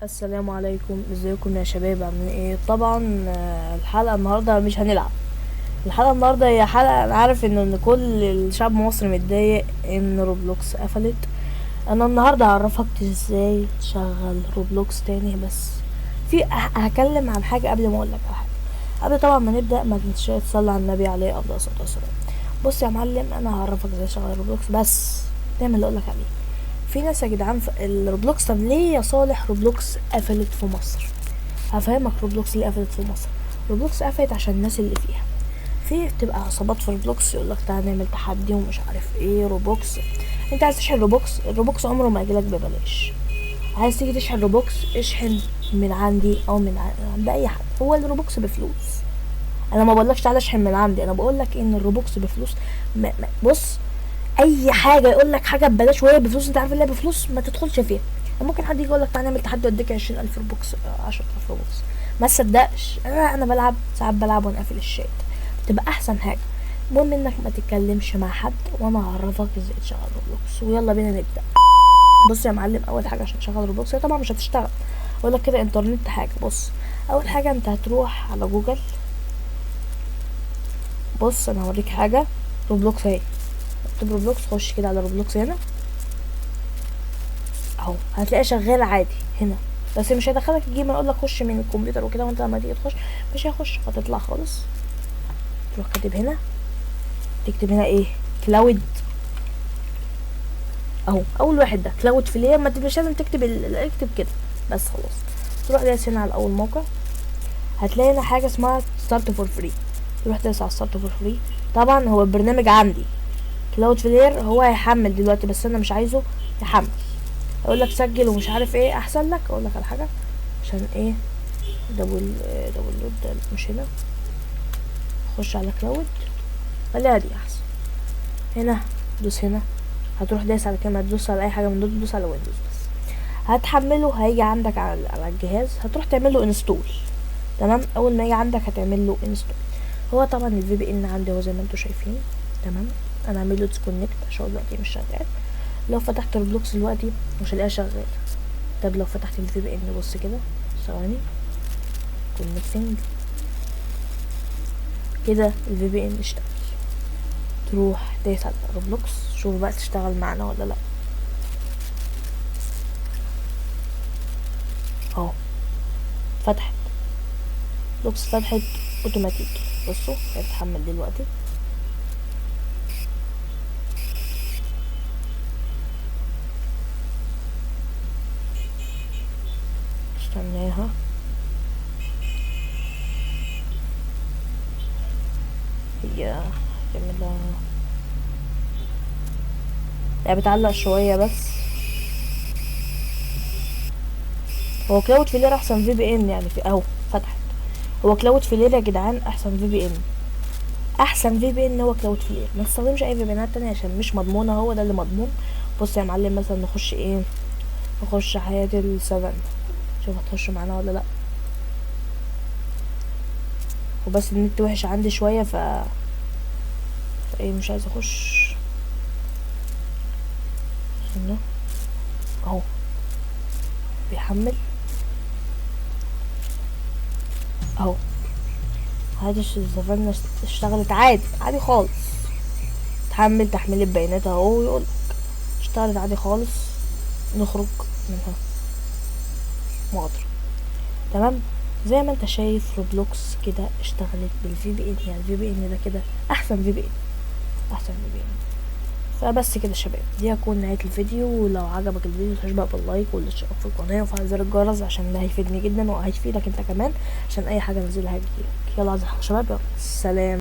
السلام عليكم، ازيكم يا شباب؟ عاملين ايه؟ طبعا الحلقه النهارده مش هنلعب. الحلقه النهارده هي حلقه، انا عارف ان كل الشعب المصري متضايق ان روبلوكس قفلت. انا النهارده هعرفك ازاي تشغل روبلوكس تاني، بس هكلم عن حاجه قبل ما اقولك على حاجه. قبل طبعا ما نبدا، ما تنساش تصلي على النبي عليه افضل الصلاه والسلام. بص يا معلم، انا هعرفك ازاي تشغل روبلوكس، بس تعمل اللي اقولك عليه. في ناس يا جدعان في الروبلوكس، طب ليه يا صالح روبلوكس قفلت في مصر؟ هفهمك روبلوكس ليه قفلت في مصر. روبلوكس قفلت عشان الناس اللي فيها، في بتبقى عصابات في روبلوكس يقولك تعالى نعمل تحدي ومش عارف ايه. روبوكس انت عايز تشحن روبوكس، الروبوكس عمره ما يجيلك ببلاش. عايز تيجي تشحن روبوكس، اشحن من عندي او من عند اي حد. هو الروبوكس بفلوس. انا ما بقولكش تعالى اشحن من عندي، انا بقولك ان الروبوكس بفلوس. بص، اي حاجه يقول لك حاجه ببلاش وهي بفلوس، انت عارف ان هي بفلوس، ما تدخلش فيها. ممكن حد يجي يقول لك تعالى نعمل تحدي واديك 20,000 روبوكس، 10,000 روبوكس، ما تصدقش. انا بلعب ساعات، بلعب وانا قافل الشات، بتبقى احسن حاجه. المهم انك ما تتكلمش مع حد، وانا هعرفك ازاي تشغل روبلوكس، ويلا بينا نبدا. بص يا معلم، اول حاجه عشان تشغل روبلوكس، هي طبعا مش هتشتغل، اقول لك كده انترنت حاجه. بص، اول حاجه انت هتروح على جوجل. بص انا هوريك حاجه، روبلوكس اهي، اكتب روبلوكس، خش كده على روبلوكس هنا اهو، هتلاقيه شغال عادي هنا. بس مش هيدخلك الجيم، اقول لك خش من الكمبيوتر وكده، وانت لما تيجي تخش مش هيخش، هتطلع خالص. تروح كاتب هنا، تكتب هنا ايه؟ كلاود اهو، اول واحد ده كلاود فلير. ما مش لازم تكتب اكتب كده بس خلاص. تروح دايس هنا على اول موقع، هتلاقي هنا حاجه اسمها ستارت فور فري. تروح دايس على ستارت فور فري. طبعا هو البرنامج عندي كلاود فلير، هو هيحمل دلوقتي بس انا مش عايزه يحمل. اقول لك سجل ومش عارف ايه احسن لك. اقول لك على حاجه عشان ايه، دبل ده مش هنا. خش على كلاود، خليها دي احسن. هنا دوس هنا، هتروح دايس على كلمه، تدوس على اي حاجه من دول، تدوس على ويندوز بس. هتحمله، هيجي عندك على الجهاز، هتروح تعمل له انستول. تمام، اول ما يجي عندك هتعمل له انستول. هو طبعا الفي بي ان عندي هو زي ما انتم شايفين. تمام، انا اعمل له ديسكونكت عشان دلوقتي مش شغال. لو فتحت روبلوكس دلوقتي مش هلاقيها شغال. طب لو فتحت الفي بي ان، بص كده، ثواني، كونكتنج كده الفي بي ان اشتغل. تروح دايس على روبلوكس، شوف بقى تشتغل معنا ولا لا. اهو فتحت، روبلوكس فتحت اوتوماتيكي. بصوا هيتحمل دلوقتي. استناها، هي تعملها، هي بتعلق شوية بس. هو كلاود فلير احسن في بي ان يعني، في اهو فتحت. هو كلاود فلير يا جدعان احسن في بي ان، احسن في بي ان هو كلاود فلير. ما تستخدمش اي في بي انات تانية عشان مش مضمونة، هو ده اللي مضمون. بص يا معلم، مثلا نخش ايه، نخش حياة السفن، شوف هتخش معانا ولا لا. وبس النت وحش عندي شوية ايه، مش عايز اخش. استنى اهو بيحمل اهو. هذه السفن اشتغلت عادي، عادي خالص. تحمل تحميل البيانات اهو، يقول اشتغلت عادي خالص. نخرج منها مقدر. تمام، زي ما انت شايف روبلوكس كده اشتغلت بالفي بي ان. يعني الفي بي ان ده كده احسن في بي ان، احسن في بي ان. فبس كده يا شباب، دي هتكون نهايه الفيديو. ولو عجبك الفيديو متنساش بقى باللايك والاشتراك في القناه وفعل زر الجرس، عشان ده هيفيدني جدا وهيفيدك انت كمان، عشان اي حاجه انزلها هتجيلك. يلا عايز حاجه يا شباب؟ يلا سلام.